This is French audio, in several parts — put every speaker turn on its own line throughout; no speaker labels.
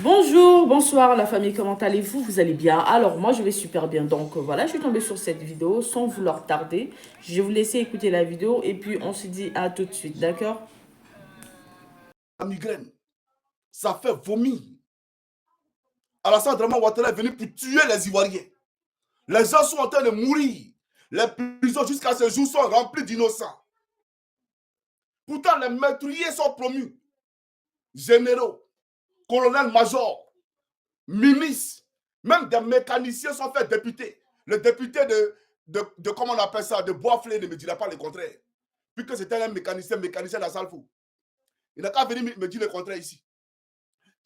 Bonjour, bonsoir la famille, comment allez-vous? Vous allez bien? Alors moi je vais super bien. Donc voilà, je suis tombée sur cette vidéo sans vouloir tarder. Je vais vous laisser écouter la vidéo et puis on se dit à tout de suite, d'accord?
La migraine, ça fait vomir. Alassane Draman Ouattara est venu pour tuer les Ivoiriens. Les gens sont en train de mourir. Les prisons jusqu'à ce jour sont remplies d'innocents. Pourtant, les meurtriers sont promus. Généraux, colonels-majors, ministres, même des mécaniciens sont faits députés. Le député de comment on appelle ça, de Boisflé ne me dira pas le contraire. Puisque c'était un mécanicien d'Assalfou. Il n'a qu'à venir me dire le contraire ici.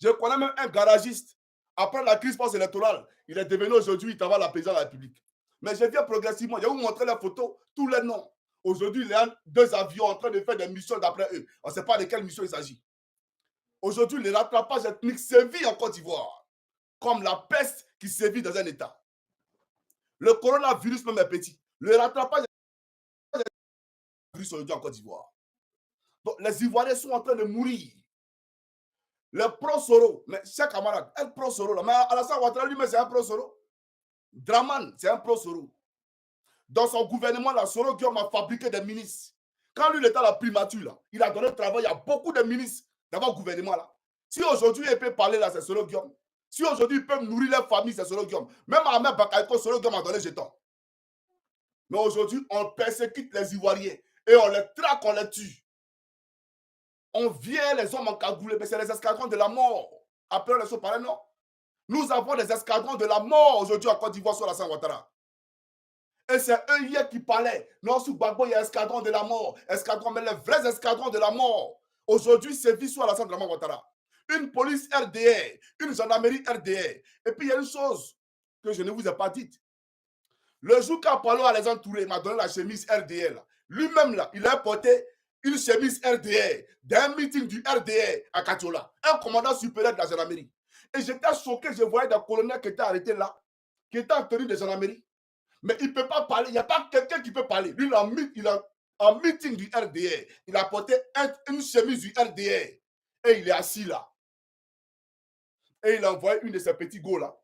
Je connais même un garagiste. Après la crise post-électorale, il est devenu aujourd'hui, il travaille à la présidence de la République. Mais je viens progressivement. Je vais vous montrer les photos, tous les noms. Aujourd'hui, il y a 2 avions en train de faire des missions d'après eux. On ne sait pas de quelle mission il s'agit. Aujourd'hui, le rattrapage ethnique sévit en Côte d'Ivoire, comme la peste qui sévit dans un État. Le coronavirus même est petit. Le rattrapage ethnique aujourd'hui en Côte d'Ivoire. Donc, les Ivoiriens sont en train de mourir. Le pro-Soro, mais chers camarades, un pro-Soro, là, mais Alassane Ouattara lui-même, c'est un pro-Soro. Draman, c'est un pro-Soro. Dans son gouvernement, la Soro Guillaume a fabriqué des ministres. Quand lui, il était à la primature, là, il a donné le travail à beaucoup de ministres dans votre gouvernement. Là. Si aujourd'hui, il peut parler, là, c'est Soro Guillaume. Si aujourd'hui, ils peuvent nourrir leur famille, c'est Soro Guillaume. Même Ahmed Bakayoko, Soro Guillaume a donné jeton. Mais aujourd'hui, on persécute les Ivoiriens et on les traque, on les tue. On vient les hommes en cagoulé, mais c'est les escadrons de la mort. Après, les choses pareilles, non? Nous avons des escadrons de la mort aujourd'hui en Côte d'Ivoire sur Alassane Ouattara. Et c'est eux hier qui parlaient. Non, sous Gbagbo, il y a escadron de la mort. Escadron, mais les vrais escadrons de la mort. Aujourd'hui, c'est vie sur Alassane Ouattara. Une police RDR, une gendarmerie RDR. Et puis, il y a une chose que je ne vous ai pas dite. Le jour qu'Apollo Alexandre Touré m'a donné la chemise RDR, lui-même, là, il a porté une chemise RDR d'un meeting du RDR à Katiola. Un commandant supérieur de la gendarmerie. Et j'étais choqué, je voyais des colonels qui étaient arrêtés là, qui étaient en tenue de gendarmerie. Mais il ne peut pas parler, il n'y a pas quelqu'un qui peut parler. Lui, il a un meeting du RDR. Il a porté une chemise du RDR. Et il est assis là. Et il a envoyé une de ses petits gars là.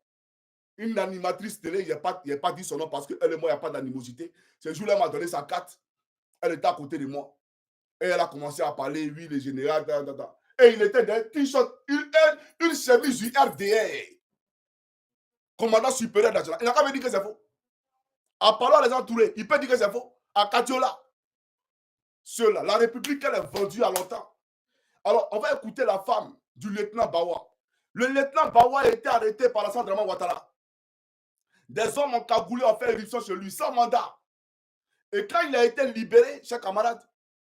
Une animatrice télé, il n'a pas dit son nom parce qu'elle et moi, il n'y a pas d'animosité. Ce jour-là, elle m'a donné sa carte. Elle était à côté de moi. Et elle a commencé à parler, oui, le général, Et il était dans un t-shirt, une chemise du RDR. Commandant supérieur de la gendarmerie. Il n'a qu'à me dire que c'est faux. En parlant les entourés, il peut dire que c'est faux. À Katiola. Ceux-là, la République, elle est vendue à longtemps. Alors, on va écouter la femme du lieutenant Bawa. Le lieutenant Bawa a été arrêté par Alassane Draman Ouattara. Des hommes ont cagoulé, ont fait éruption chez lui, sans mandat. Et quand il a été libéré, chers camarades,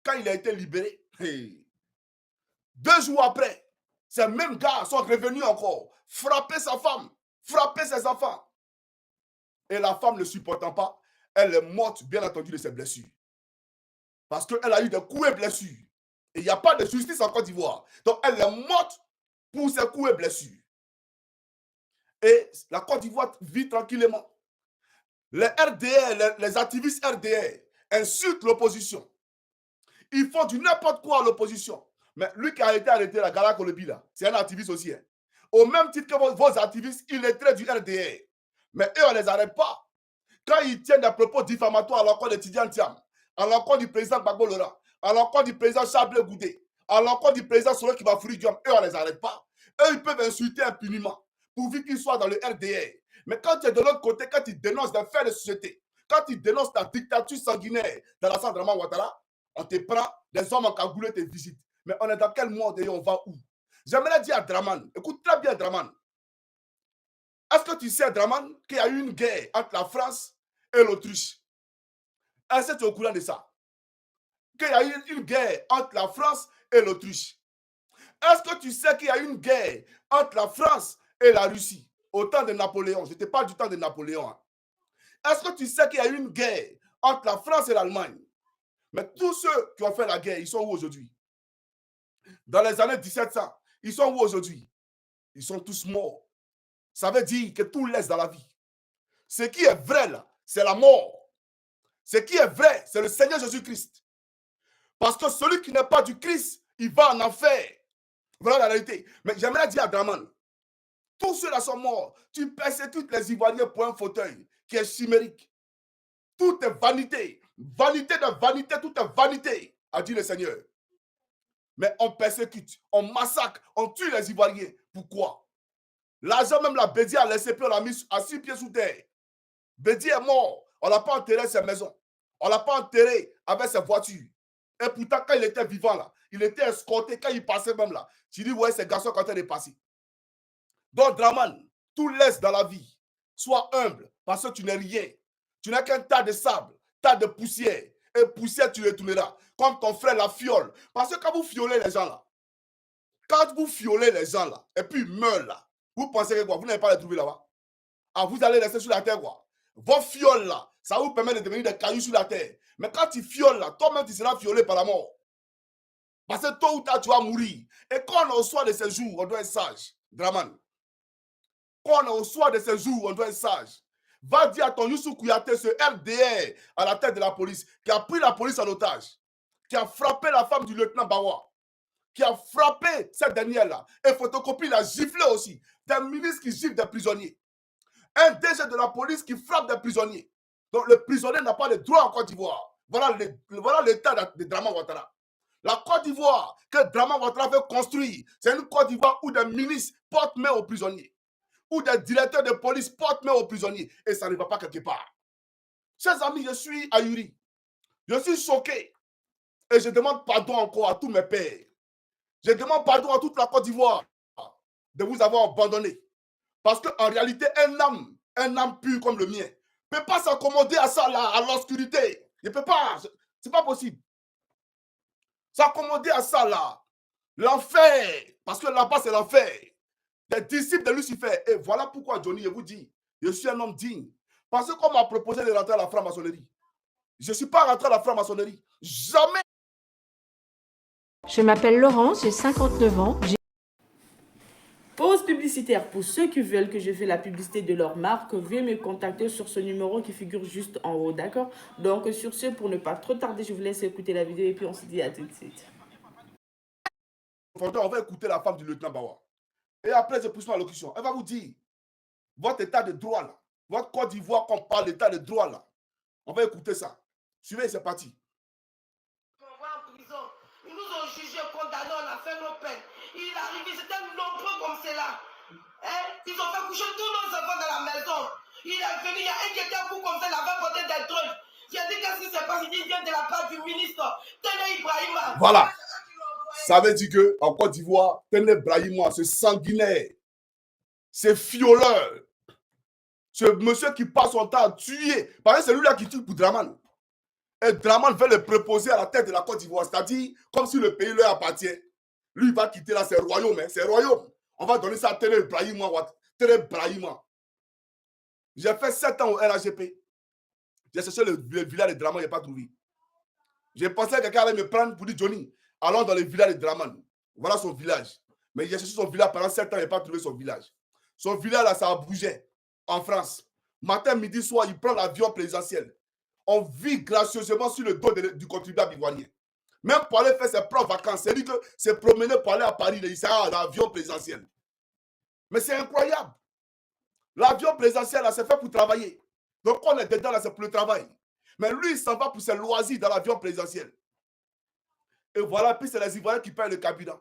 quand il a été libéré, 2 jours après, ces mêmes gars sont revenus encore, frapper sa femme, frapper ses enfants. Et la femme ne supportant pas, elle est morte, bien entendu, de ses blessures. Parce qu'elle a eu des coups et blessures. Et il n'y a pas de justice en Côte d'Ivoire. Donc, elle est morte pour ses coups et blessures. Et la Côte d'Ivoire vit tranquillement. Les RDR, les activistes RDR insultent l'opposition. Ils font du n'importe quoi à l'opposition. Mais lui qui a été arrêté, la Gala Kolobi, là, c'est un activiste aussi. Hein. Au même titre que vos activistes, il est très du RDR. Mais eux, on ne les arrête pas. Quand ils tiennent des propos diffamatoires à l'encontre d'étudiants Thiam, à l'encontre du président Gbagbo Laurent, à l'encontre du président Charles Goudé, à l'encontre du président Solo Kibafuri Diom, eux, on ne les arrête pas. Eux, ils peuvent insulter impunément, pourvu qu'ils soient dans le RDR. Mais quand tu es de l'autre côté, quand ils dénoncent des faits de société, quand ils dénoncent la dictature sanguinaire d'Alassane Draman Ouattara, on te prend, des hommes en cagoulé te visitent. Mais on est dans quel monde et on va où? J'aimerais dire à Draman, écoute très bien Draman, est-ce que tu sais, Draman, qu'il y a eu une guerre entre la France et l'Autriche? Est-ce que tu es au courant de ça? Qu'il y a eu une guerre entre la France et l'Autriche. Est-ce que tu sais qu'il y a eu une guerre entre la France et la Russie au temps de Napoléon? Je ne te parle du temps de Napoléon. Hein. Est-ce que tu sais qu'il y a eu une guerre entre la France et l'Allemagne? Mais tous ceux qui ont fait la guerre, ils sont où aujourd'hui? Dans les années 1700, ils sont où aujourd'hui? Ils sont tous morts. Ça veut dire que tout laisse dans la vie. Ce qui est vrai, là, c'est la mort. Ce qui est vrai, c'est le Seigneur Jésus-Christ. Parce que celui qui n'est pas du Christ, il va en enfer. Voilà la réalité. Mais j'aimerais dire à Draman, tous ceux-là sont morts. Tu persécutes les Ivoiriens pour un fauteuil qui est chimérique. Tout est vanité. Vanité de vanité, tout est vanité, a dit le Seigneur. Mais on persécute, on massacre, on tue les Ivoiriens. Pourquoi? L'argent, même la Bédi a laissé, puis on l'a mis à 6 pieds sous terre. Bédi est mort. On ne l'a pas enterré ses maisons. On ne l'a pas enterré avec ses voitures. Et pourtant, quand il était vivant là, il était escorté quand il passait même là. Tu dis, ouais, ces garçons quand il est passé. Donc, Draman, tout laisse dans la vie. Sois humble, parce que tu n'es rien. Tu n'es qu'un tas de sable, tas de poussière. Et poussière, tu le tourneras. Comme ton frère la fiole. Parce que quand vous fiolez les gens là, et puis ils meurent là, vous pensez que quoi? Vous n'allez pas les trouver là-bas. Ah, vous allez rester sur la terre quoi. Vos fioles là, ça vous permet de devenir des cailloux sur la terre. Mais quand tu fioles là, toi-même tu seras fiolé par la mort. Parce que tôt ou tard, tu vas mourir. Et quand on reçoit de ces jours, on doit être sage. Draman. Quand on reçoit de ces jours, on doit être sage. Va dire à ton Youssou Kouyaté, ce RDR à la tête de la police, qui a pris la police en otage, qui a frappé la femme du lieutenant Bawa, qui a frappé cette dernière-là, et photocopie l'a giflé aussi. Des ministres qui giflent des prisonniers. Un DG de la police qui frappe des prisonniers. Donc le prisonnier n'a pas de droit en Côte d'Ivoire. Voilà l'état de Draman Ouattara. La Côte d'Ivoire que Draman Ouattara veut construire, c'est une Côte d'Ivoire où des ministres portent main aux prisonniers, où des directeurs de police portent main aux prisonniers, et ça ne va pas quelque part. Chers amis, je suis ahuri. Je suis choqué. Et je demande pardon encore à tous mes pères. Je demande pardon à toute la Côte d'Ivoire de vous avoir abandonné. Parce qu'en réalité, un âme pur comme le mien, ne peut pas s'accommoder à ça, là, à l'obscurité. Il ne peut pas. C'est pas possible. S'accommoder à ça, là. L'enfer. Parce que là-bas, c'est l'enfer. Les disciples de Lucifer. Et voilà pourquoi, Johnny, je vous dis, je suis un homme digne. Parce que qu'on m'a proposé de rentrer à la franc-maçonnerie. Je ne suis pas rentré à la franc-maçonnerie. Jamais.
Je m'appelle Laurence, j'ai 59 ans.
Pause publicitaire. Pour ceux qui veulent que je fasse la publicité de leur marque, veuillez me contacter sur ce numéro qui figure juste en haut, d'accord? Donc sur ce, pour ne pas trop tarder, je vous laisse écouter la vidéo et puis on se dit à tout de suite.
On va écouter la femme du lieutenant Bawa. Et après, je pousse ma locution. Elle va vous dire, votre état de droit là, votre Côte d'Ivoire qu'on parle d'état de droit là, on va écouter ça. Suivez, c'est parti.
On va en prison. Ils nous ont jugés, condamnés, on a fait nos peines. Il est arrivé, c'était nombreux comme cela. Hein? Ils ont fait coucher tous nos enfants dans la maison. Il est venu, il y a un qui était à coup comme ça, il avait porté des drogues. J'ai dit qu'est-ce qui s'est passé? Il vient de la part du ministre Tene Ibrahima.
Voilà. Ça veut dire qu'en Côte d'Ivoire, Tene Ibrahima, ce sanguinaire, ce fioleur, ce monsieur qui passe son temps à tuer, parce que c'est lui-là qui tue pour Draman. Et Draman veut le proposer à la tête de la Côte d'Ivoire, c'est-à-dire comme si le pays leur appartient. Lui, il va quitter là, c'est royaume, hein, c'est royaume. On va donner ça à Tene Ibrahima. Tene Ibrahima. J'ai fait 7 ans au RAGP. J'ai cherché le village de Draman, je n'ai pas trouvé. J'ai pensé que quelqu'un allait me prendre pour dire Johnny, allons dans le village de Draman. Voilà son village. Mais j'ai cherché son village pendant 7 ans, je n'ai pas trouvé son village. Son village là, ça a bougé en France. Matin, midi, soir, il prend l'avion présidentiel. On vit gracieusement sur le dos du contribuable ivoirien. Même pour aller faire ses propres vacances, c'est lui que c'est promené pour aller à Paris, il s'est à l'avion présidentiel. Mais c'est incroyable. L'avion présidentiel, là, c'est fait pour travailler. Donc, on est dedans, là, c'est pour le travail. Mais lui, il s'en va pour ses loisirs dans l'avion présidentiel. Et voilà, puis c'est les Ivoiriens qui payent le carburant.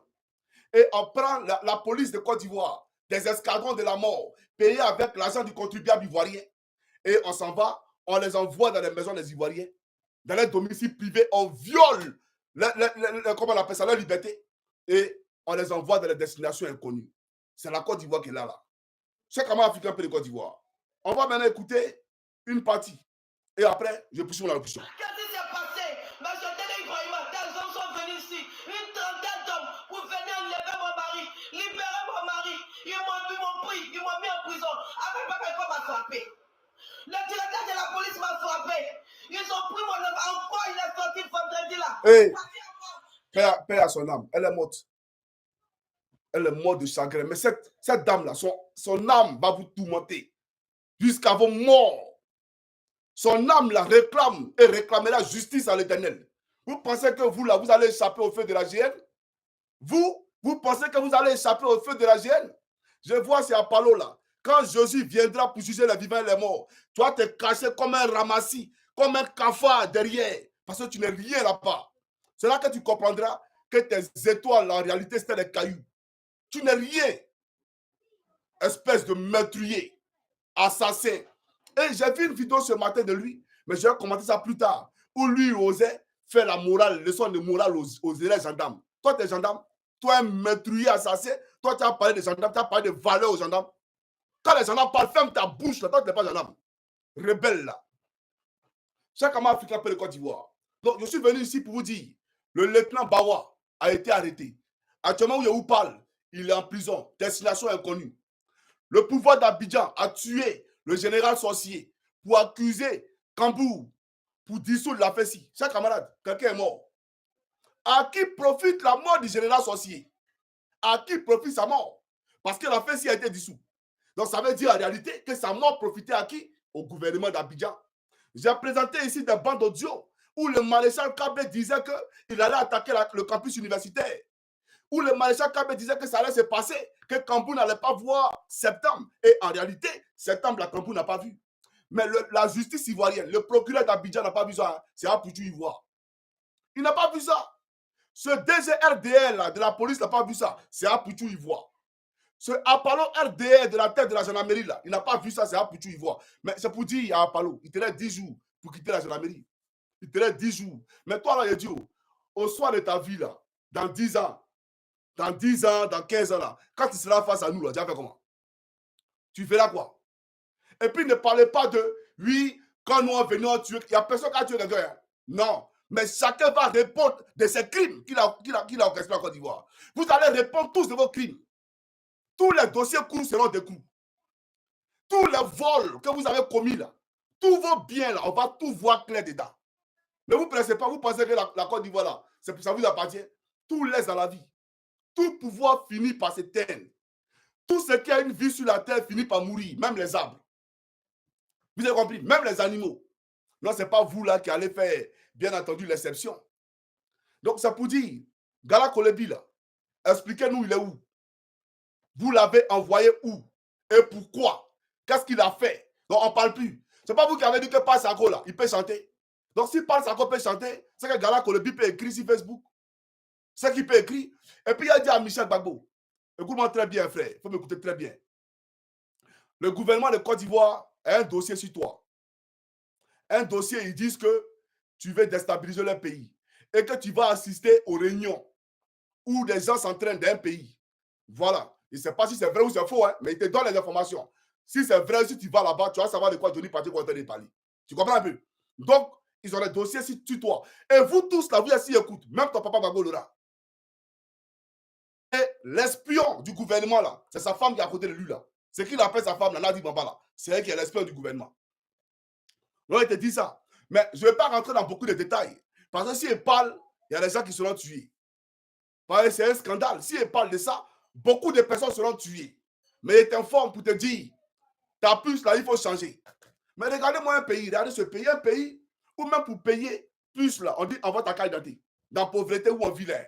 Et on prend la police de Côte d'Ivoire, des escadrons de la mort, payés avec l'argent du contribuable ivoirien. Et on s'en va, on les envoie dans les maisons des Ivoiriens, dans les domiciles privés, on viole, comment on appelle ça, leur liberté. Et on les envoie dans les destinations inconnues. C'est la Côte d'Ivoire qui est là. C'est comment africain peut de Côte d'Ivoire. On va maintenant écouter une partie. Et après, je poursuis la locution.
Qu'est-ce qui s'est passé? M. Tene Ibrahima, des hommes sont venus ici, une trentaine d'hommes, pour venir enlever mon mari, libérer mon mari. Ils m'ont pris, ils m'ont mis en prison. Avec papa, il m'a frappé. Le directeur de la police m'a frappé. Ils ont pris mon homme. Encore, il est sorti vendredi là.
Hey, paix à son âme. Elle est morte. Elle est morte de chagrin. Mais cette dame-là, son âme va vous tourmenter jusqu'à vos morts. Son âme la réclame et réclamera justice à l'Éternel. Vous pensez que vous, là, vous allez échapper au feu de la GN? Vous pensez que vous allez échapper au feu de la GN? Je vois, c'est Apollo, là. Quand Jésus viendra pour juger les vivants et les morts, toi, te caché comme un ramassis, comme un cafard derrière, parce que tu n'es rien là-bas. C'est là que tu comprendras que tes étoiles, en réalité, c'était des cailloux. Tu n'es rien. Espèce de meurtrier, assassin. Et j'ai vu une vidéo ce matin de lui, mais je vais commenter ça plus tard, où lui osait faire la morale, leçon de morale aux élèves gendarmes. Toi, tu es gendarme. Toi, un meurtrier assassin. Toi, tu as parlé des gendarmes, tu as parlé de valeurs aux gendarmes. Quand les gendarmes parlent, ferme ta bouche, là. Toi, tu n'es pas gendarme. Rebelle, là. Chaque homme africain peut le Côte d'Ivoire. Donc, je suis venu ici pour vous dire, le lieutenant Bawa a été arrêté. Actuellement, où je vous parle, il est en prison. Destination inconnue. Le pouvoir d'Abidjan a tué le général sorcier pour accuser Kambourg, pour dissoudre la FESI. Chers camarades, quelqu'un est mort. À qui profite la mort du général sorcier? À qui profite sa mort? Parce que la FESI a été dissoute. Donc ça veut dire en réalité que sa mort profitait à qui? Au gouvernement d'Abidjan. J'ai présenté ici des bandes audio où le maréchal Kabé disait qu'il allait attaquer le campus universitaire. Où le maréchal Kabé disait que ça allait se passer, que Kambourg n'allait pas voir septembre. Et en réalité, septembre, la Kambourg n'a pas vu. Mais la justice ivoirienne, le procureur d'Abidjan n'a pas vu ça. C'est à Poutou Ivoire. Il n'a pas vu ça. Ce DGRDL là, de la police n'a pas vu ça. C'est à Poutou Ivoire. Ce Apollo RDR de la tête de la gendarmerie là, il n'a pas vu ça, c'est à Poutou Ivoire. Mais c'est pour dire à Apollo, il te laisse 10 jours pour quitter la gendarmerie. Il te laisse 10 jours. Mais toi là, il dit, au soir de ta vie là, dans 10 ans, dans 10 ans, dans 15 ans là, quand tu seras face à nous là, tu vas faire comment? Tu feras quoi? Et puis ne parlez pas de, oui, quand nous venons tuer, il n'y a personne qui a tué quelqu'un. Hein? Non. Mais chacun va répondre de ses crimes qu'il a orchestrés en Côte d'Ivoire. Vous allez répondre tous de vos crimes. Tous les dossiers courts seront découverts. Tous les vols que vous avez commis là, tous vos biens là, on va tout voir clair dedans. Ne vous pressez pas, vous pensez que la Côte d'Ivoire là, ça vous appartient. Tout laisse dans la vie. Tout pouvoir finit par s'éteindre. Tout ce qui a une vie sur la terre finit par mourir, même les arbres. Vous avez compris? Même les animaux. Non, ce n'est pas vous là qui allez faire, bien entendu, l'exception. Donc, c'est pour dire, Gala Kolebi là, expliquez-nous il est où? Vous l'avez envoyé où? Et pourquoi? Qu'est-ce qu'il a fait? Donc, on ne parle plus. Ce n'est pas vous qui avez dit que Paul Sako là, il peut chanter. Donc, si Paul Sako peut chanter, c'est que Gala Kolebi peut écrire sur Facebook. C'est qu'il peut écrire. Et puis, il a dit à Michel Gbagbo, écoute-moi très bien, frère, il faut m'écouter très bien. Le gouvernement de Côte d'Ivoire a un dossier sur toi. Un dossier, ils disent que tu veux déstabiliser leur pays et que tu vas assister aux réunions où des gens s'entraînent d'un pays. Voilà. Je ne sais pas si c'est vrai ou c'est faux, hein, mais ils te donnent les informations. Si c'est vrai, si tu vas là-bas, tu vas savoir de quoi Johnny Patrick est en train de parler. Tu comprends un peu? Donc, ils ont des dossiers sur toi. Et vous tous, là, vous aussi écoutez, même ton papa Gbagbo Lora. Et l'espion du gouvernement, là, c'est sa femme qui est à côté de lui, là. C'est qu'il appelle sa femme, là, Nadi Bamba, là. C'est elle qui est l'espion du gouvernement. Donc, il te dit ça. Mais je ne vais pas rentrer dans beaucoup de détails. Parce que s'il parle, il y a des gens qui seront tués. Parce que c'est un scandale. S'il parle de ça, beaucoup de personnes seront tuées. Mais il t'informe pour te dire, ta puce là, il faut changer. Mais regardez-moi un pays, regardez ce pays, un pays où même pour payer plus là, on dit envoie ta carte d'identité. Dans la pauvreté où on vit là,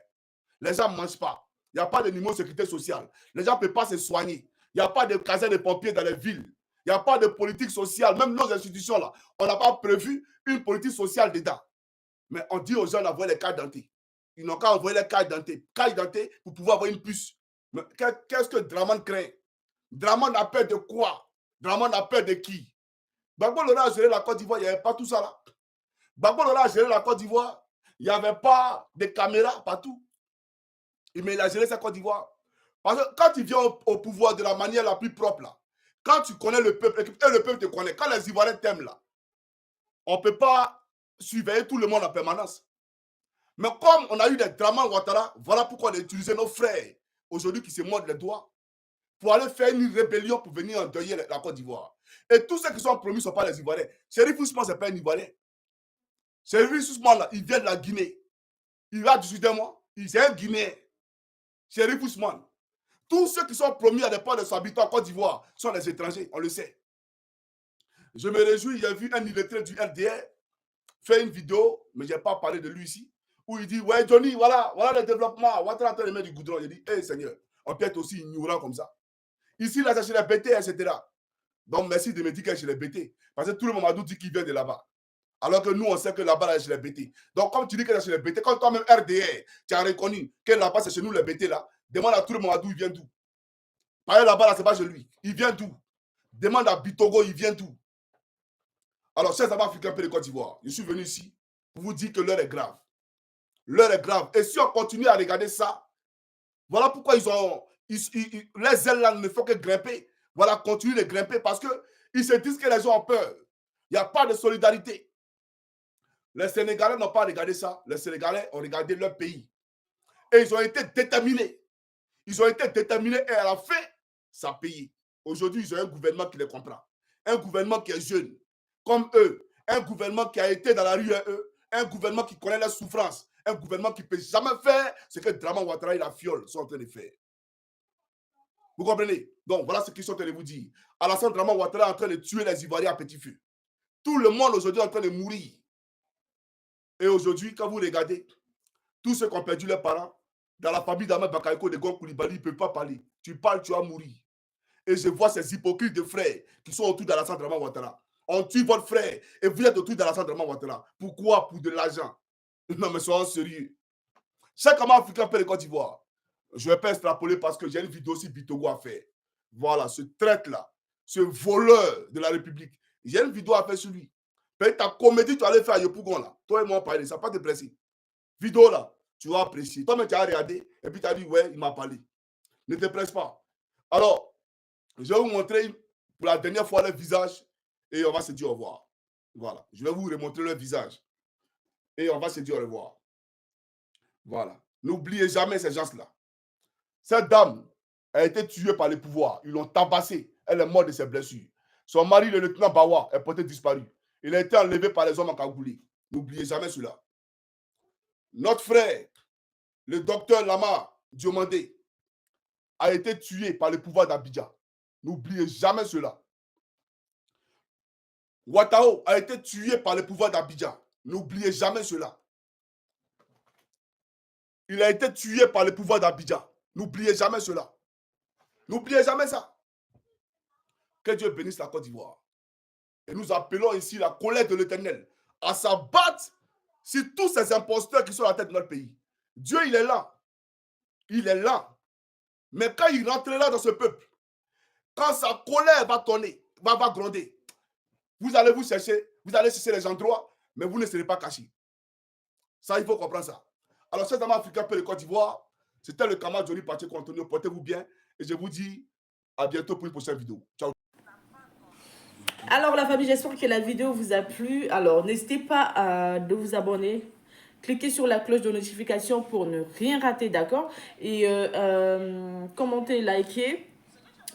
les gens ne mangent pas. Il n'y a pas de numéro de sécurité sociale. Les gens ne peuvent pas se soigner. Il n'y a pas de casernes de pompiers dans les villes. Il n'y a pas de politique sociale. Même nos institutions là, on n'a pas prévu une politique sociale dedans. Mais on dit aux gens d'envoyer les cartes d'identité. Ils n'ont qu'à envoyer les cartes d'identité. Carte d'identité pour pouvoir avoir une puce. Mais qu'est-ce que Draman craint? Draman a peur de quoi? Draman a peur de qui? Gbagbo Lora a géré la Côte d'Ivoire, il n'y avait pas tout ça là. Gbagbo Lora a géré la Côte d'Ivoire, il n'y avait pas de caméras partout. Mais il a géré sa Côte d'Ivoire. Parce que quand tu viens au pouvoir de la manière la plus propre là, quand tu connais le peuple, et le peuple te connaît, quand les Ivoiriens t'aiment là, on ne peut pas surveiller tout le monde en permanence. Mais comme on a eu des Draman Ouattara, voilà pourquoi on a utilisé nos frères aujourd'hui qui se mordent les doigts pour aller faire une rébellion pour venir endeuiller la Côte d'Ivoire. Et tous ceux qui sont promis ne sont pas les Ivoiriens. Chérif Ousmane, ce n'est pas un Ivoirien. Chérif Ousmane, là, il vient de la Guinée. Il va du Sud-Moi. C'est un Guinéen. Chérif Ousmane. Tous ceux qui sont promis à des ports de son habitant en Côte d'Ivoire sont des étrangers, on le sait. Je me réjouis, j'ai vu un illettré du RDR faire une vidéo, mais je n'ai pas parlé de lui ici, où il dit, ouais, Johnny, voilà le développement. Ouattara est en train de mettre du goudron. Il dit, hé, Seigneur, on peut être aussi ignorant comme ça. Ici, là, c'est chez les BT, etc. Donc, merci de me dire que c'est chez les BT. Parce que tout le monde dit qu'il vient de là-bas. Alors que nous, on sait que là-bas, là, c'est chez les BT. Donc, comme tu dis que c'est chez les BT, quand toi-même, RDR, tu as reconnu que là-bas, c'est chez nous, les BT, là, demande à tout le monde d'où il vient d'où. Par exemple, là-bas, là, c'est pas chez lui. Il vient d'où? Demande à Bitogo, il vient d'où? Alors, chers amis africains de Côte d'Ivoire, je suis venu ici pour vous dire que l'heure est grave. L'heure est grave. Et si on continue à regarder ça, voilà pourquoi les ailes là ne font que grimper. Voilà, continuent de grimper parce qu'ils se disent que les gens ont peur. Il n'y a pas de solidarité. Les Sénégalais n'ont pas regardé ça. Les Sénégalais ont regardé leur pays. Et ils ont été déterminés. Ils ont été déterminés et à la fin, ça a payé. Aujourd'hui, ils ont un gouvernement qui les comprend. Un gouvernement qui est jeune, comme eux. Un gouvernement qui a été dans la rue à eux. Un gouvernement qui connaît la souffrance. Un gouvernement qui ne peut jamais faire ce que Draman Ouattara et la fiole sont en train de faire. Vous comprenez? Donc, voilà ce qu'ils sont en train de vous dire. Alassane Draman Ouattara est en train de tuer les Ivoiriens à petit feu. Tout le monde aujourd'hui est en train de mourir. Et aujourd'hui, quand vous regardez, tous ceux qui ont perdu leurs parents, dans la famille d'Ahmed Bakayoko, de Gon Koulibaly, ils ne peuvent pas parler. Tu parles, tu vas mourir. Et je vois ces hypocrites de frères qui sont autour d'Alassane Draman Ouattara. On tue votre frère et vous êtes autour d'Alassane Draman Ouattara. Pourquoi? Pour de l'argent. Non, mais soyons sérieux. Chaque homme africain peut le Côte d'Ivoire. Je ne vais pas extrapoler parce que j'ai une vidéo aussi Bitogo à faire. Voilà, ce traître-là, ce voleur de la République. J'ai une vidéo à faire sur lui. Peut-être ta comédie, tu allais faire à Yopougon là. Toi et moi, on parlait, ça va pas te presser. Vidéo là, tu vas apprécier. Toi-même, tu as regardé et puis tu as dit, ouais, il m'a parlé. Ne te presse pas. Alors, je vais vous montrer pour la dernière fois leur visage et on va se dire au revoir. Voilà, je vais vous remontrer leur visage et on va se dire au revoir. Voilà. N'oubliez jamais ces gens-là. Cette dame a été tuée par les pouvoirs. Ils l'ont tabassée. Elle est morte de ses blessures. Son mari, le lieutenant Bawa, est porté disparu. Il a été enlevé par les hommes en cagoulé. N'oubliez jamais cela. Notre frère, le docteur Lama Diomandé, a été tué par les pouvoirs d'Abidjan. N'oubliez jamais cela. Ouattao a été tué par les pouvoirs d'Abidjan. N'oubliez jamais cela. Il a été tué par les pouvoirs d'Abidjan. N'oubliez jamais cela. N'oubliez jamais ça. Que Dieu bénisse la Côte d'Ivoire. Et nous appelons ici la colère de l'Éternel à s'abattre sur tous ces imposteurs qui sont à la tête de notre pays. Dieu, il est là. Il est là. Mais quand il rentrera dans ce peuple, quand sa colère va tourner, va gronder, vous allez chercher les endroits, mais vous ne serez pas cachés. Ça, il faut comprendre ça. Alors, cet homme africain de Côte d'Ivoire, c'était le camarade Johnny Pacheco Antonio. Portez-vous bien et je vous dis à bientôt pour une prochaine vidéo. Ciao.
Alors la famille, j'espère que la vidéo vous a plu. Alors n'hésitez pas de vous abonner. Cliquez sur la cloche de notification pour ne rien rater, d'accord? Et commentez, likez.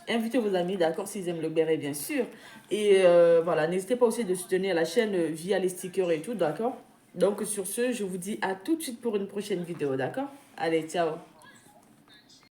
Invitez vos amis, d'accord, s'ils aiment le béret, bien sûr. Et voilà, n'hésitez pas aussi de soutenir la chaîne via les stickers et tout, d'accord? Donc sur ce, je vous dis à tout de suite pour une prochaine vidéo, d'accord? Allez, ciao!